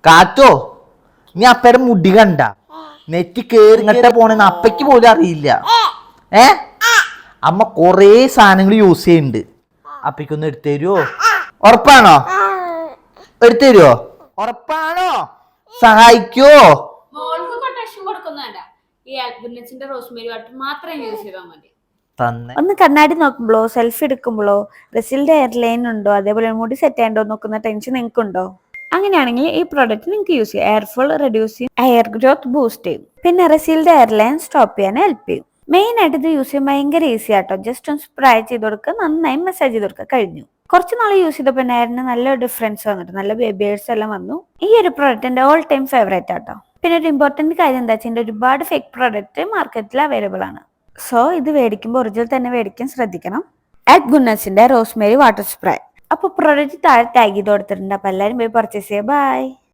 കാറ്റോ നീ അപ്പേടെ മുടി കണ്ട നെറ്റി കേറി ഇങ്ങോട്ടെ പോണെന്ന് അപ്പയ്ക്ക് പോലും അറിയില്ല. ഏ അമ്മ കൊറേ സാധനങ്ങൾ യൂസ് ചെയ്യുന്നുണ്ട്. അപ്പയ്ക്കൊന്ന് എടുത്തു തരുവോ? ഉറപ്പാണോ? എടുത്തു തരുവോ? ഉറപ്പാണോ? സഹായിക്കോ? മോൾക്ക് കൊട്ടേഷൻ കൊടുക്കുന്നതല്ല, ഈ ആൽബിനസിന്റെ റോസ്മേരി വാട്ടർ മാത്രം യൂസ് ചെയ്താൽ മതി. ഒന്ന് കണ്ണാടി നോക്കുമ്പോഴോ സെൽഫി എടുക്കുമ്പോഴോ റിസിലിന്റെ എയർ ലൈൻ ഉണ്ടോ അതേപോലെ മുടി സെറ്റ് ആയണ്ടോ നോക്കുന്ന ടെൻഷൻ നിങ്ങൾക്കുണ്ടോ? അങ്ങനെയാണെങ്കിൽ ഈ പ്രോഡക്റ്റ് നിങ്ങൾക്ക് യൂസ് ചെയ്യാം. എയർ ഫോൾ റെഡ്യൂസ് ചെയ്യും, ഹെയർ ഗ്രോത്ത് ബൂസ്റ്റ് ചെയ്യും, പിന്നെ റിസിലിന്റെ എയർ ലൈൻ സ്റ്റോപ്പ് ചെയ്യാൻ ഹെൽപ്പ് ചെയ്യും. മെയിൻ ആയിട്ട് ഇത് യൂസ് ചെയ്യാൻ ഭയങ്കര ഈസി ആട്ടോ. ജസ്റ്റ് ഒന്ന് സ്പ്രേ ചെയ്ത് കൊടുക്കുക, നന്നായി മസാജ് ചെയ്ത് കൊടുക്കുക, കഴിഞ്ഞു. കുറച്ച് നാൾ യൂസ് ചെയ്തപ്പോൾ ഹെയറിന് നല്ലൊരു ഡിഫറൻസ് വന്നിട്ട് നല്ല ബേബി ഹെയർസ് എല്ലാം വന്നു. ഈ ഒരു പ്രോഡക്റ്റ് എന്റെ ഓൾ ടൈം ഫേവറേറ്റ് ആട്ടോ. പിന്നെ ഒരു ഇമ്പോർട്ടന്റ് കാര്യം എന്താ വെച്ചാൽ ഒരുപാട് ഫേക്ക് പ്രോഡക്റ്റ് മാർക്കറ്റിൽ അവൈലബിൾ ആണ്. സോ ഇത് മേടിക്കുമ്പോൾ ഒറിജിനൽ തന്നെ മേടിക്കാൻ ശ്രദ്ധിക്കണം. അറ്റ് ഗുഡ്നസിന്റെ റോസ്മേരി വാട്ടർ സ്പ്രേ. അപ്പോൾ പ്രോഡക്റ്റ് താഴെ ടാഗ് ചെയ്ത് കൊടുത്തിട്ടുണ്ട്. അപ്പോൾ എല്ലാവരും പോയി പർച്ചേസ് ചെയ്യുക. ബൈ.